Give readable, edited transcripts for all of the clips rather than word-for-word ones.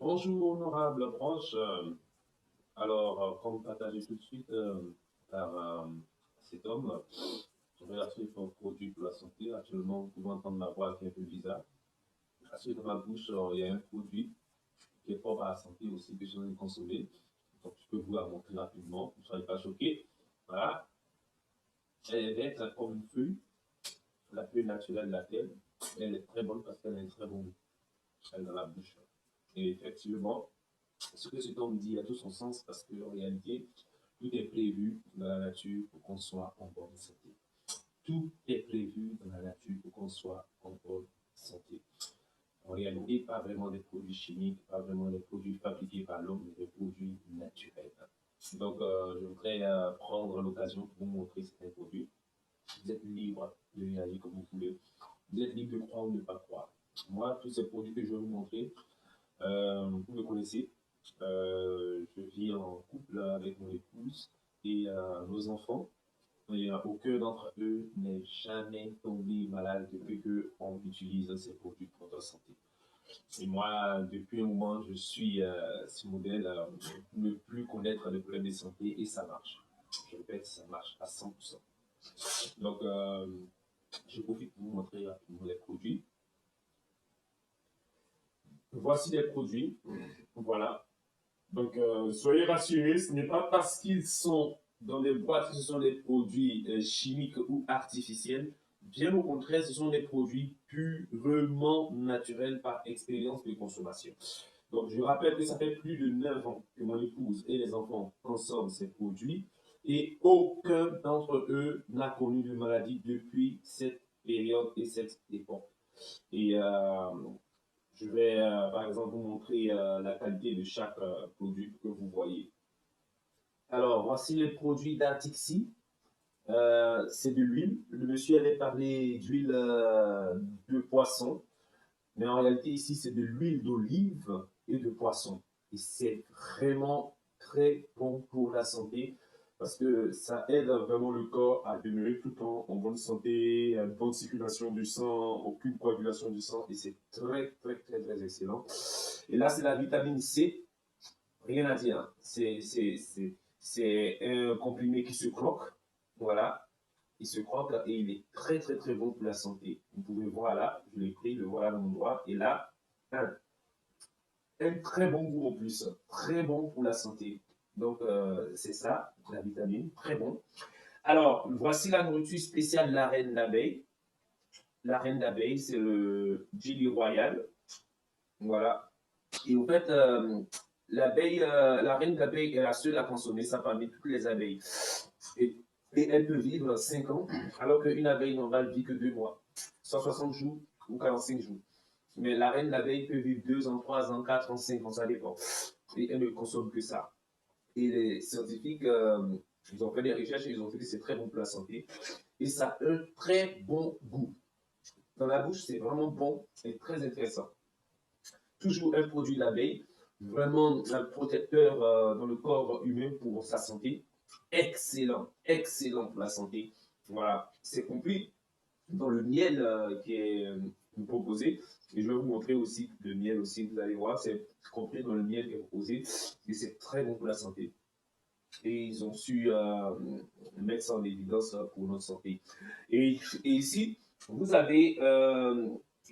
Bonjour, honorable proche. Comme partagé tout de suite par cet homme, je vais acheter un produit pour la santé. Actuellement, vous pouvez entendre ma voix qui est un peu bizarre. Parce que dans ma bouche, il y a un produit qui est propre à la santé aussi que je viens de consommer. Donc, je peux vous la montrer rapidement. Vous ne soyez pas choqués. Voilà. Elle est verte comme une feuille, la feuille naturelle de la terre. Elle est très bonne parce qu'elle a un très bon goût. Elle est dans la bouche. Et effectivement, ce que cet homme dit a tout son sens parce qu'en réalité, tout est prévu dans la nature pour qu'on soit en bonne santé. Tout est prévu dans la nature pour qu'on soit en bonne santé. En réalité, pas vraiment des produits chimiques, pas vraiment des produits fabriqués par l'homme, mais des produits naturels. Donc, je voudrais prendre l'occasion pour vous montrer certains produits. Vous êtes libre de réagir comme vous voulez. Vous êtes libre de croire ou de ne pas croire. Moi, tous ces produits que je vais vous montrer, vous me connaissez. Je vis en couple avec mon épouse et nos enfants. Et aucun d'entre eux n'est jamais tombé malade depuis qu'on utilise ces produits pour notre santé. Et moi, depuis un moment, je suis ce modèle pour ne plus connaître les problèmes de santé et ça marche. Je répète, ça marche à 100%. Donc, je profite pour vous montrer rapidement les produits. Voici les produits. Voilà. Donc, soyez rassurés, ce n'est pas parce qu'ils sont dans des boîtes que ce sont des produits chimiques ou artificiels. Bien au contraire, ce sont des produits purement naturels par expérience de consommation. Donc, je rappelle que ça fait plus de 9 ans que mon épouse et les enfants consomment ces produits et aucun d'entre eux n'a connu de maladie depuis cette période et cette époque. Et je vais, par exemple, vous montrer la qualité de chaque produit que vous voyez. Alors, voici les produits d'Artixi. C'est de l'huile. Le monsieur avait parlé d'huile de poisson. Mais en réalité, ici, c'est de l'huile d'olive et de poisson. Et c'est vraiment très bon pour la santé parce que ça aide vraiment le corps à demeurer tout le temps en bonne santé, une bonne circulation du sang, aucune coagulation du sang. Et c'est très, très, très, très excellent. Et là, c'est la vitamine C. Rien à dire. C'est un comprimé qui se croque. Voilà. Il se croque et il est très très très bon pour la santé. Vous pouvez voir là, je l'ai pris, le voilà dans mon doigt. Et là, un très bon goût en plus. Très bon pour la santé. Donc, c'est ça, la vitamine. Très bon. Alors, voici la nourriture spéciale de la reine d'abeille. La reine d'abeille, c'est le Jelly Royal. Voilà. Et en fait, l'abeille, la reine d'abeille est la seule à consommer ça parmi toutes les abeilles. Et, et elle peut vivre 5 ans, alors qu'une abeille normale vit que 2 mois, 160 jours ou 45 jours. Mais la reine d'abeille peut vivre 2 ans, 3 ans, 4 ans, 5 ans, ça dépend. Et elle ne consomme que ça. Et les scientifiques, ils ont fait des recherches et ils ont vu que c'est très bon pour la santé. Et ça a un très bon goût. Dans la bouche, c'est vraiment bon et très intéressant. Toujours un produit d'abeille, vraiment un protecteur dans le corps humain pour sa santé. Excellent, excellent pour la santé. Voilà, c'est compris dans le miel qui est proposé. Et je vais vous montrer aussi le miel aussi, vous allez voir, c'est compris dans le miel qui est proposé. Et c'est très bon pour la santé. Et ils ont su mettre ça en évidence pour notre santé. Et ici, vous avez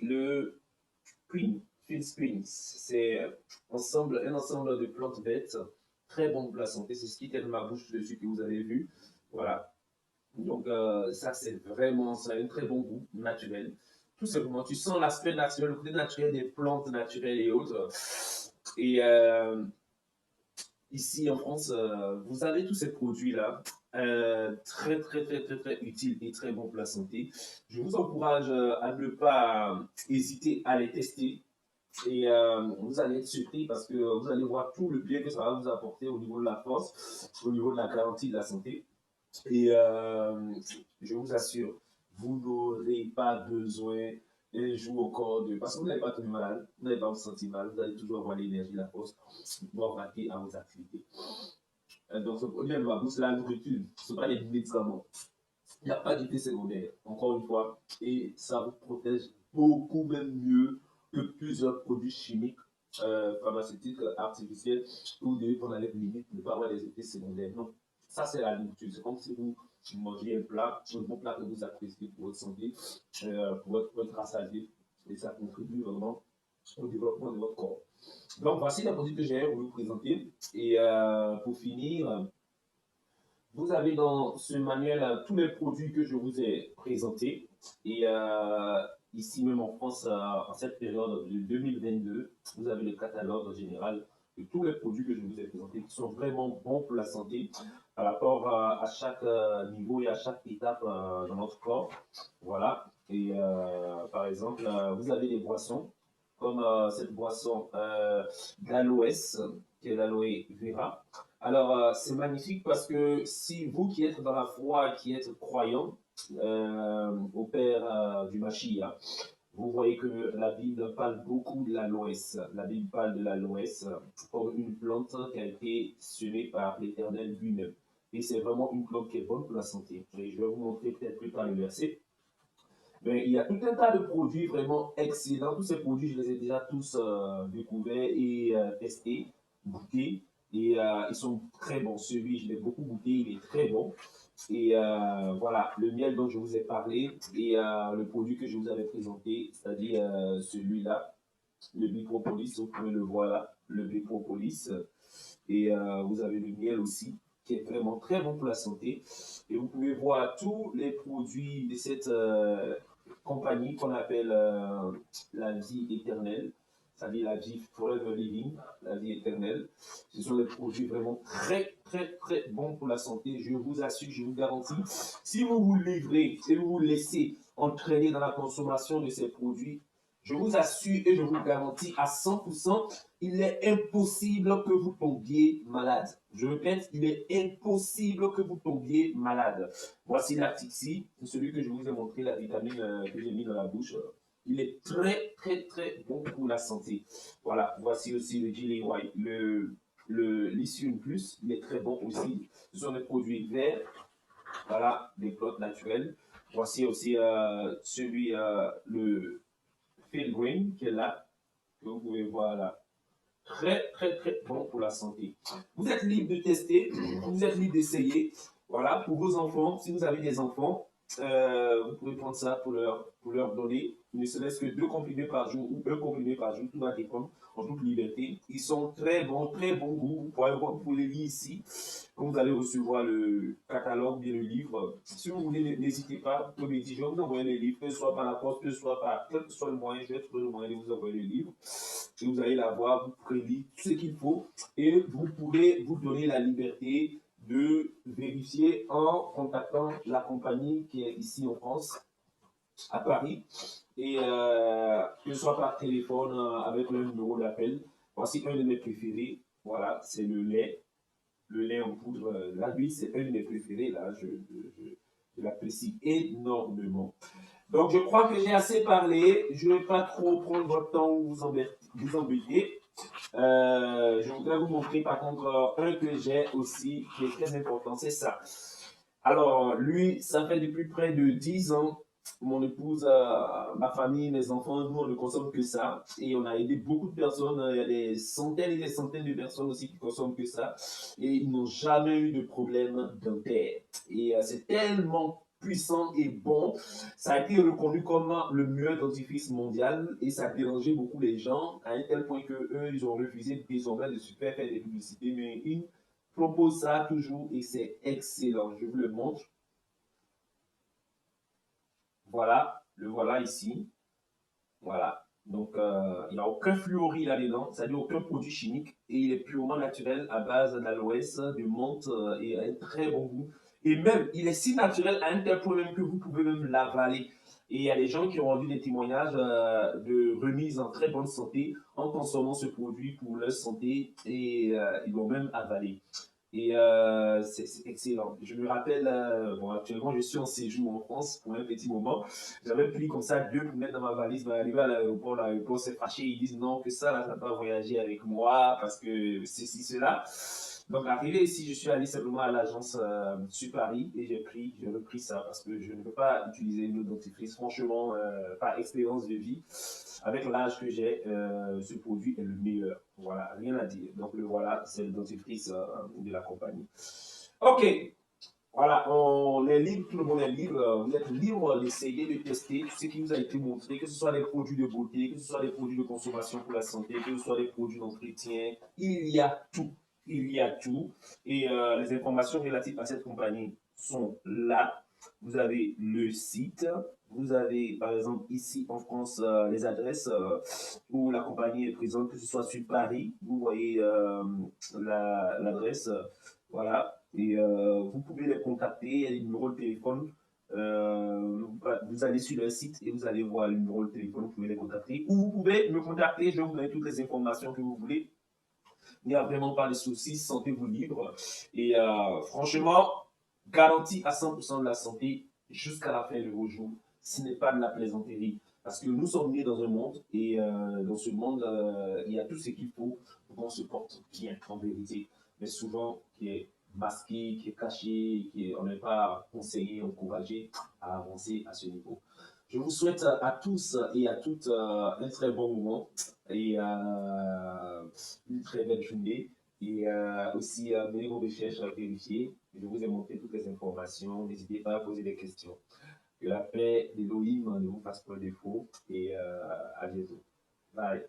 le Queen, Field Springs. C'est un ensemble de plantes vertes très bon pour la santé. C'est ce qui était dans ma bouche dessus que vous avez vu. Voilà. Donc, ça, c'est vraiment, ça a un très bon goût naturel. Tout simplement, tu sens l'aspect naturel, le côté naturel des plantes naturelles et autres. Et ici en France, vous avez tous ces produits-là, très, très, très, très, très utiles et très bons pour la santé. Je vous encourage à ne pas hésiter à les tester. Et vous allez être surpris parce que vous allez voir tout le bien que ça va vous apporter au niveau de la force, au niveau de la garantie de la santé. Et je vous assure, vous n'aurez pas besoin un jour encore de... Parce que vous n'allez pas tomber malade, vous n'allez pas vous sentir mal, vous allez toujours avoir l'énergie, la force pour vaquer à vos activités. Donc, ce produit va booster la nourriture, ce ne sont pas des médicaments. Il n'y a pas d'effet secondaire, encore une fois, et ça vous protège beaucoup même mieux que plusieurs produits chimiques pharmaceutiques artificielles où on a les limites de ne pas avoir des effets secondaires. Non, ça c'est la limite. C'est comme si vous mangez un bon plat que vous appréciez pour votre santé, pour votre rassasié, et ça contribue vraiment au développement de votre corps. Donc voici les produits que j'ai à vous présenter. Et pour finir, vous avez dans ce manuel tous les produits que je vous ai présentés. Et ici même en France, en cette période de 2022, vous avez le catalogue en général de tous les produits que je vous ai présentés qui sont vraiment bons pour la santé par rapport à chaque niveau et à chaque étape dans notre corps. Voilà. Et par exemple, vous avez des boissons comme cette boisson d'aloès, qui est l'aloe vera. Alors, c'est magnifique parce que si vous qui êtes dans la foi, qui êtes croyant au Père du Mashiach, vous voyez que la Bible parle beaucoup de l'aloès. La Bible parle de l'aloès comme une plante qui a été semée par l'Éternel lui-même. Et c'est vraiment une plante qui est bonne pour la santé. Et je vais vous montrer peut-être plus tard le verset. Mais il y a tout un tas de produits vraiment excellents. Tous ces produits, je les ai déjà tous découverts et testés, goûtés. Et ils sont très bons. Celui, je l'ai beaucoup goûté, il est très bon. Et voilà, le miel dont je vous ai parlé et le produit que je vous avais présenté, c'est-à-dire celui-là, le Bipropolis, vous pouvez le voir là, le Bipropolis. Et vous avez le miel aussi, qui est vraiment très bon pour la santé. Et vous pouvez voir tous les produits de cette compagnie qu'on appelle la vie éternelle, c'est-à-dire la vie forever living, la vie éternelle. Ce sont des produits vraiment très, très, très bons pour la santé. Je vous assure, je vous garantis. Si vous vous livrez et vous vous laissez entraîner dans la consommation de ces produits, je vous assure et je vous garantis à 100%, il est impossible que vous tombiez malade. Je répète, il est impossible que vous tombiez malade. Voici l'article ici, c'est celui que je vous ai montré, la vitamine que j'ai mis dans la bouche. Il est très, très, très bon pour la santé. Voilà, voici aussi le Jelly White, le Lithium Plus, il est très bon aussi. Ce sont des produits verts, voilà, des plantes naturelles. Voici aussi celui, le Field Green, qui est là, que vous pouvez voir là. Très, très, très bon pour la santé. Vous êtes libre de tester, vous êtes libre d'essayer. Voilà, pour vos enfants, si vous avez des enfants, vous pouvez prendre ça pour leur donner ne serait-ce que 2 comprimés par jour ou 1 comprimé par jour, tout va dépendre en toute liberté. Ils sont très bon goût. Vous pouvez les lire ici. Quand vous allez recevoir le catalogue, bien le livre, si vous voulez, n'hésitez pas, vous pouvez me dire, je vais vous envoyer les livres, que ce soit par la poste, que ce soit par quel que soit le moyen, je vais trouver le moyen de vous envoyer le livre. Et vous allez l'avoir, vous pourrez lire tout ce qu'il faut et vous pourrez vous donner la liberté de vérifier en contactant la compagnie qui est ici en France, à Paris, et que ce soit par téléphone avec le numéro d'appel. Voici un de mes préférés. Voilà, c'est le lait en poudre. Là, lui, c'est un de mes préférés. Là, je l'apprécie énormément. Donc, je crois que j'ai assez parlé. Je ne vais pas trop prendre votre temps ou vous embêter. Je voudrais vous montrer par contre un que j'ai aussi qui est très important, c'est ça. Alors, lui, ça fait depuis près de 10 ans. Mon épouse, ma famille, mes enfants, nous, on ne consomme que ça. Et on a aidé beaucoup de personnes. Il y a des centaines et des centaines de personnes aussi qui consomment que ça. Et ils n'ont jamais eu de problème dentaire. Et c'est tellement puissant et bon. Ça a été reconnu comme le meilleur dentifrice mondial et ça a dérangé beaucoup les gens à un tel point que eux, ils ont refusé désormais de se faire des publicités. Mais ils proposent ça toujours et c'est excellent. Je vous le montre. Voilà, le voilà ici. Voilà. Donc, il n'y a aucun fluoride là-dedans, c'est-à-dire aucun produit chimique. Et il est purement naturel à base d'aloès, de menthe et a un très bon goût. Et même, il est si naturel à un tel point même que vous pouvez même l'avaler. Et il y a des gens qui ont rendu des témoignages de remise en très bonne santé en consommant ce produit pour leur santé et ils l'ont même avalé. Et c'est excellent. Je me rappelle, bon, actuellement, je suis en séjour en France pour un petit moment. J'avais pris comme ça 2 pour mettre dans ma valise, mais arrivé à l'aéroport s'est fâché. Ils disent non, que ça, là, ça ne va pas voyager avec moi parce que ceci, cela. Donc, arrivé ici, je suis allé simplement à l'agence sur Paris et j'ai repris ça parce que je ne peux pas utiliser une dentifrice, franchement, par expérience de vie. avec l'âge que j'ai, ce produit est le meilleur. Voilà, rien à dire. Donc le voilà, c'est le dentifrice de la compagnie. Ok, voilà, on est libre, tout le monde est libre. Vous êtes libre d'essayer, de tester tout ce qui vous a été montré, que ce soit des produits de beauté, que ce soit des produits de consommation pour la santé, que ce soit des produits d'entretien. Il y a tout. Il y a tout. Et les informations relatives à cette compagnie sont là. Vous avez le site. Vous avez, par exemple, ici en France, les adresses où la compagnie est présente, que ce soit sur Paris. Vous voyez l'adresse. Voilà. Et vous pouvez les contacter, il y a des numéros de téléphone. Vous allez sur le site et vous allez voir le numéro de téléphone, vous pouvez les contacter. Ou vous pouvez me contacter, je vais vous donner toutes les informations que vous voulez. Il n'y a vraiment pas de soucis, sentez-vous libre. Et franchement, garantie à 100% de la santé jusqu'à la fin de vos jours. Ce n'est pas de la plaisanterie. Parce que nous sommes nés dans un monde et dans ce monde, il y a tout ce qu'il faut pour qu'on se porte bien en vérité. Mais souvent, qui est masqué, qui est caché, on n'est pas conseillé, encouragé à avancer à ce niveau. Je vous souhaite à tous et à toutes un très bon moment et une très belle journée. Et aussi, menez vos recherches à vérifier. Je vous ai montré toutes les informations. N'hésitez pas à poser des questions. Que la paix d'Elohim ne vous fasse pas défaut. Et à bientôt. Bye.